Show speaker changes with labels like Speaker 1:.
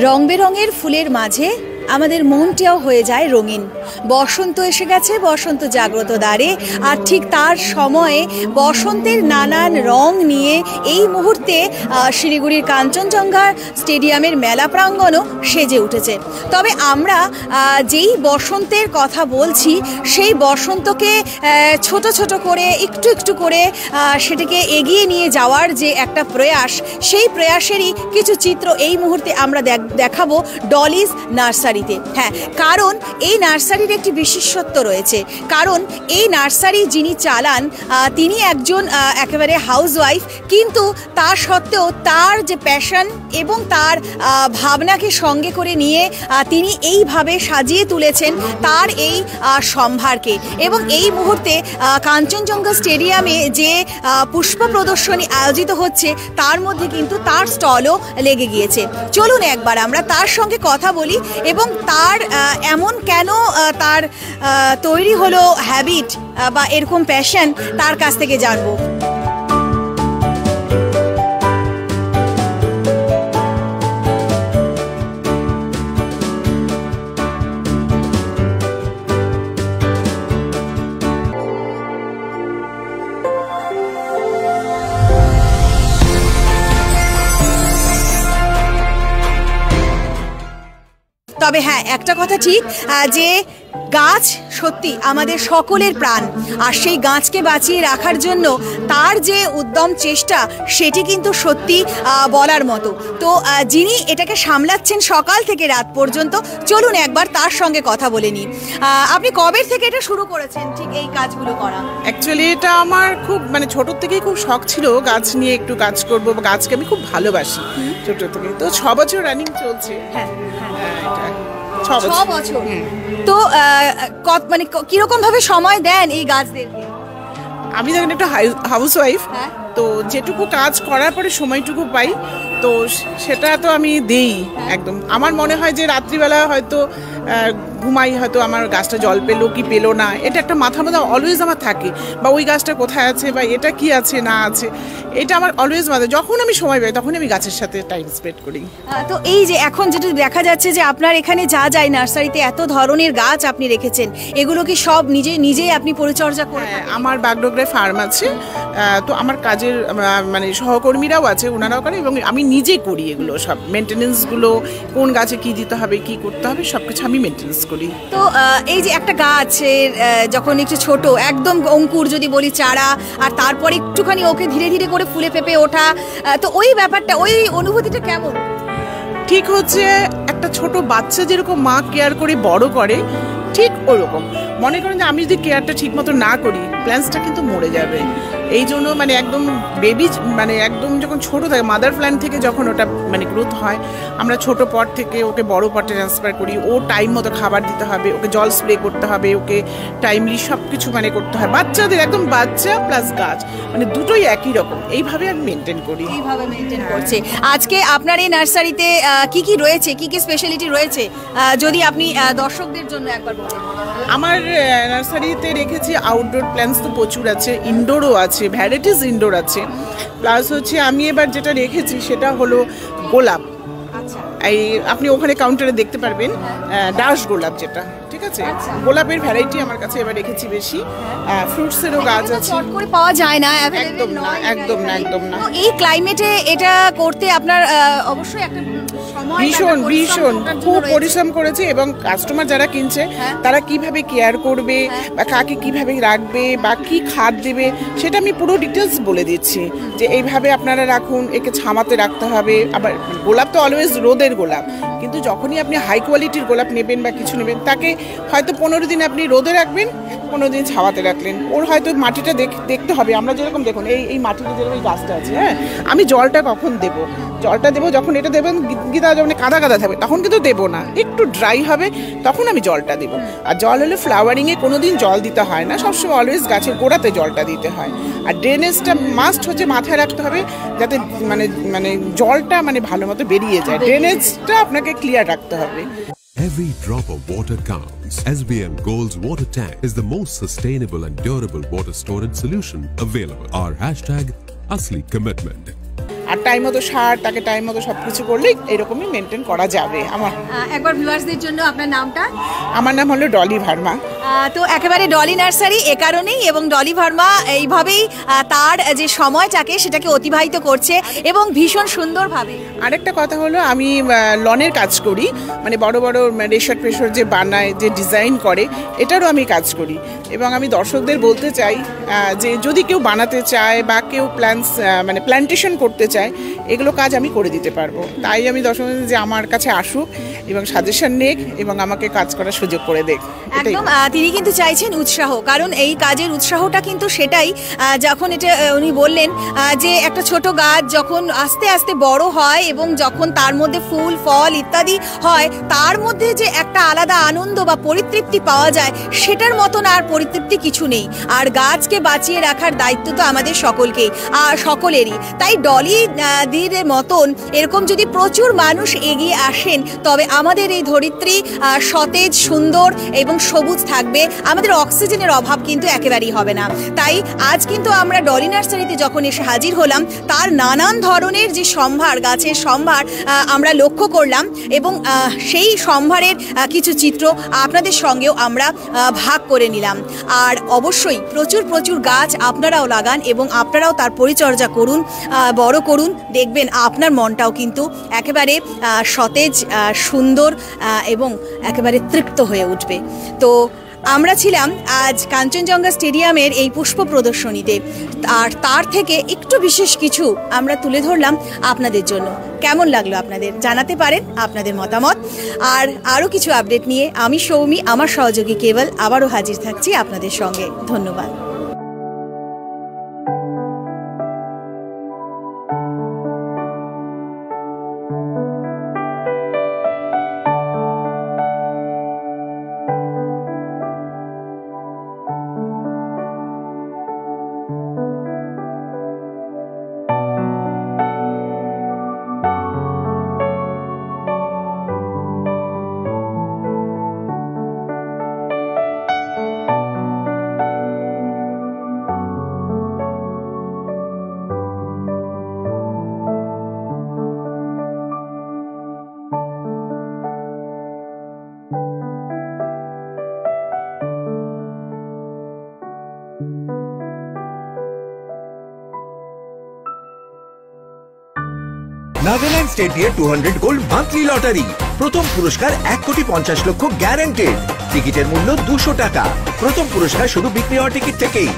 Speaker 1: রং বেরঙের ফুলের মাঝে আমাদের মনটাও হয়ে যায় রঙিন। বসন্ত এসে গেছে, বসন্ত জাগ্রত দ্বারে, আর ঠিক তার সময়ে বসন্তের নানান রং নিয়ে এই মুহূর্তে শিলিগুড়ির কাঞ্চনজঙ্ঘা স্টেডিয়ামের মেলা প্রাঙ্গণও সেজে উঠেছে। তবে আমরা যেই বসন্তের কথা বলছি সেই বসন্তকে ছোট ছোট করে একটু একটু করে সেটাকে এগিয়ে নিয়ে যাওয়ার যে একটা প্রয়াস, সেই প্রয়াসেরই কিছু চিত্র এই মুহূর্তে আমরা দেখাবো ডলিজ নার্সারি। হ্যাঁ, কারণ এই নার্সারির একটি বিশেষত্ব রয়েছে। কারণ এই নার্সারি যিনি চালান তিনি একজন একেবারে হাউসওয়াইফ, কিন্তু তা সত্ত্বেও তার যে প্যাশন এবং তার ভাবনাকে সঙ্গে করে নিয়ে তিনি এইভাবে সাজিয়ে তুলেছেন তার এই সম্ভারকে। এবং এই মুহূর্তে কাঞ্চনজঙ্ঘা স্টেডিয়ামে যে পুষ্প প্রদর্শনী আয়োজিত হচ্ছে তার মধ্যে কিন্তু তার স্টলও লেগে গিয়েছে। চলুন একবার আমরা তার সঙ্গে কথা বলি এবং তার এমন কেন তার তৈরি হলো হ্যাবিট বা এরকম প্যাশন, তার কাছ থেকে জানবো। তবে হ্যাঁ, একটা কথা ঠিক যে গাছ সত্যি আমাদের সকলের প্রাণ, আর সেই গাছকে বাঁচিয়ে রাখার জন্য তার যে উদ্যম চেষ্টা সেটি কিন্তু সত্যি বলার মতো। তো যিনি এটাকে সামলাচ্ছেন সকাল থেকে রাত পর্যন্ত, চলুন একবার তার সঙ্গে কথা বলে নিই। আপনি কবে থেকে এটা শুরু করেছেন ঠিক এই কাজগুলো করা?
Speaker 2: অ্যাকচুয়ালি এটা আমার খুব ছোট থেকেই খুব শখ ছিল গাছ নিয়ে একটু কাজ করবো, গাছকে আমি খুব ভালোবাসি ছোট থেকে। তো 6 বছর রানিং চলছে। হ্যাঁ, 6 বছর।
Speaker 1: তো কিরকম ভাবে সময় দেন এই গাছদেরকে?
Speaker 2: আমি যখন একটা হাউসওয়াইফ, তো যেটুকু কাজ করার পরে সময়টুকু পাই তো সেটা তো আমি দেই একদম। আমার মনে হয় যে রাত্রিবেলা হয়তো ঘুমাই, হয়তো আমার গাছটা জল পেলো কি পেলো না, এটা একটা মাথার মধ্যে অলওয়েজ আমার থাকে, বা ওই গাছটা কোথায় আছে বা এটা কি আছে না আছে, এটা আমার অলওয়েজ মাথায়। যখন আমি সময় পাই তখন আমি গাছের সাথে টাইম স্পেন্ড করি। তো
Speaker 1: এই যে এখন যেটা দেখা যাচ্ছে যে আপনার এখানে যা যায় নার্সারিতে এত ধরনের গাছ আপনি রেখেছেন, এগুলো কি সব নিজেই আপনি পরিচর্যা করেন?
Speaker 2: আমার বাগডোগরায় ফার্ম আছে, তো আমার কাজের সহকর্মীরাও আছে, ওনারাও করে, এবং আমি নিজে করি এগুলো সব মেনটেনেন্সগুলো, কোন গাছে কি দিতে হবে কি করতে হবে সবকিছু আমি মেনটেনেন্স করি।
Speaker 1: তো এই যে একটা গাছের যখন একটু ছোট একদম অঙ্কুর যদি বলি চারা, আর তারপরে একটুখানি ওকে ধীরে ধীরে করে ফুলে ফেপে ওঠা, তো ওই ব্যাপারটা, ওই অনুভূতিটা কেমন?
Speaker 2: ঠিক হচ্ছে একটা ছোট বাচ্চা যেরকম মা কেয়ার করে বড় করে, ঠিক ওরকম মনে করেন যে আমি যদি কেয়ারটা ঠিক মতো না করি প্ল্যান্টসটা কিন্তু মরে যাবে। এই জন্য একদম বেবি একদম যখন ছোট থাকে, মাদার প্ল্যান্ট থেকে যখন ওটা গ্রোথ হয়, আমরা ছোট পট থেকে ওকে বড় পটে ট্রান্সফার করি। ও টাইম মতো খাবার দিতে হবে, ওকে জল স্প্রে করতে হবে, ওকে টাইমলি সব কিছু করতে হয়। বাচ্চাদের একদম বাচ্চা প্লাস গাছ দুটোই একই রকম, এইভাবে আমি মেনটেন করি।
Speaker 1: এইভাবে মেনটেন করছে। আজকে আপনার এই নার্সারিতে কি কি রয়েছে, কি কি স্পেশালিটি রয়েছে, যদি আপনি দর্শকদের জন্য একবার বলেন।
Speaker 2: আমার নার্সারিতে রেখেছি আউটডোর প্ল্যান্টস তো প্রচুর আছে, ইনডোরও আছে, ভ্যারাইটিস ইনডোর আছে। প্লাস হচ্ছে আমি এবার যেটা রেখেছি সেটা হলো গোলাপ। এই আপনি ওখানে কাউন্টারে দেখতে পারবেন ডাস গোলাপ, যেটা ঠিক আছে। গোলাপের ভ্যারাইটি আমার কাছে এবার রেখেছি বেশি। ফ্রুটসেরও গাছ আছে,
Speaker 1: চট করে পাওয়া যায় না,
Speaker 2: একদম না, একদম না, একদম না।
Speaker 1: এই ক্লাইমেটে এটা করতে আপনার অবশ্যই একটা
Speaker 2: ভীষণ খুব পরিশ্রম করেছে, এবং কাস্টমার যারা কিনছে তারা কিভাবে কেয়ার করবে বা কাকে কিভাবে রাখবে বা কি খাদ দেবে সেটা আমি পুরো ডিটেলস বলে দিচ্ছি, যে এইভাবে আপনারা রাখুন, একে ছামাতে রাখতে হবে। আবার গোলাপ তো অলওয়েজ রোদের গোলাপ, কিন্তু যখনই আপনি হাই কোয়ালিটির গোলাপ নেবেন বা কিছু নেবেন, তাকে হয়তো 15 দিন আপনি রোদে রাখবেন, 15 দিন ছাওয়াতে রাখলেন। ওর হয়তো মাটিটা দেখতে হবে। আমরা যেরকম দেখুন এই মাটিতে যেরকম এই গাছটা আছে, আমি জলটা কখন দেবো, জলটা দেবো যখন এটা দেবেন গীতা যখন কাদা কাদা থাকবে তখন কিন্তু দেবো না, একটু ড্রাই হবে তখন আমি জলটা দেবো। আর জল হলে ফ্লাওয়ারিংয়ে কোনোদিন জল দিতে হয় না, সবসময় অলওয়েজ গাছের গোড়াতে জলটা দিতে হয়। আর ড্রেনেজটা মাস্ট হচ্ছে মাথায় রাখতে হবে, যাতে জলটা ভালো মতো বেরিয়ে যায়। ড্রেনেজটা আপনাকে ক্লিয়ার রাখতে হবে।
Speaker 3: Every drop of water counts. SBM Gold's water tank is the most sustainable and durable water storage solution available. Our hashtag Asli Commitment.
Speaker 2: আর টাইম মতো সার, তাকে টাইম মতো সব কিছু করলেই এরকমই মেনটেন করা যাবে।
Speaker 1: একবার ভিউয়ার্সদের জন্য আপনার নামটা?
Speaker 2: আমার নাম হলো ডলি ভার্মা।
Speaker 1: তো একেবারে ডলি নার্সারি এ কারণেই, এবং ডলি ভার্মা এইভাবেই তার যে সময়টাকে সেটাকে অতিবাহিত করছে এবং ভীষণ সুন্দরভাবে।
Speaker 2: আরেকটা কথা হলো, আমি লনের কাজ করি, মানে বড় বড় রেশর প্রেশর যে বানায়, যে ডিজাইন করে, এটারও আমি কাজ করি। এবং আমি দর্শকদের বলতে চাই যে যদি কেউ বানাতে চায় বা কেউ মানে প্ল্যান্টেশন করতে চায়, এগুলো কাজ আমি করে দিতে পারবো। তাই আমি দর্শকদের যে আমার কাছে আসুক এবং সাজেশন নেক এবং আমাকে কাজ করার সুযোগ করে দেখ।
Speaker 1: একদম, তিনি কিন্তু চাইছেন উৎসাহ, কারণ এই কাজের উৎসাহটা কিন্তু সেটাই যখন এটা উনি বললেন যে একটা ছোট গাছ যখন আস্তে আস্তে বড় হয় এবং যখন তার মধ্যে ফুল ফল ইত্যাদি হয়, তার মধ্যে যে একটা আলাদা আনন্দ বা পরিতৃপ্তি পাওয়া যায়, সেটার মতন আর পরিতৃপ্তি কিছু নেই। আর গাছকে বাঁচিয়ে রাখার দায়িত্ব তো আমাদের সকলেরই। তাই ডলি দির মতন এরকম যদি প্রচুর মানুষ এগিয়ে আসেন, তবে আমাদের এই ধরিত্রী সতেজ, সুন্দর এবং সবুজ থাকবে। আমাদের অক্সিজেনের অভাব কিন্তু একেবারেই হবে না। তাই আজ কিন্তু আমরা ডলি নার্সারিতে যখন এসে হাজির হলাম, তার নানান ধরনের যে সম্ভার, গাছের সম্ভার আমরা লক্ষ্য করলাম এবং সেই সম্ভারের কিছু চিত্র আপনাদের সঙ্গেও আমরা ভাগ করে নিলাম। আর অবশ্যই প্রচুর প্রচুর গাছ আপনারাও লাগান এবং আপনারাও তার পরিচর্যা করুন, বড় করুন। দেখবেন আপনার মনটাও কিন্তু একেবারে সতেজ, সুন্দর এবং একেবারে তৃপ্ত হয়ে উঠবে। তো আমরা ছিলাম আজ কাঞ্চনজঙ্ঘা স্টেডিয়ামের এই পুষ্প প্রদর্শনীতে, আর তার থেকে একটু বিশেষ কিছু আমরা তুলে ধরলাম আপনাদের জন্য। কেমন লাগলো আপনাদের জানাতে পারেন আপনাদের মতামত। আর আরও কিছু আপডেট নিয়ে আমি সৌমি, আমার সহযোগী কেবল আবারও হাজির থাকছি আপনাদের সঙ্গে। ধন্যবাদ।
Speaker 4: নাগাল্যান্ড স্টেট দিয়ে 200 গোল্ড মান্থলি লটারি, প্রথম পুরস্কার 1,50,00,000 গ্যারান্টেড। টিকিটের মূল্য 200 টাকা। প্রথম পুরস্কার শুধু বিক্রি হওয়া টিকিট থেকেই।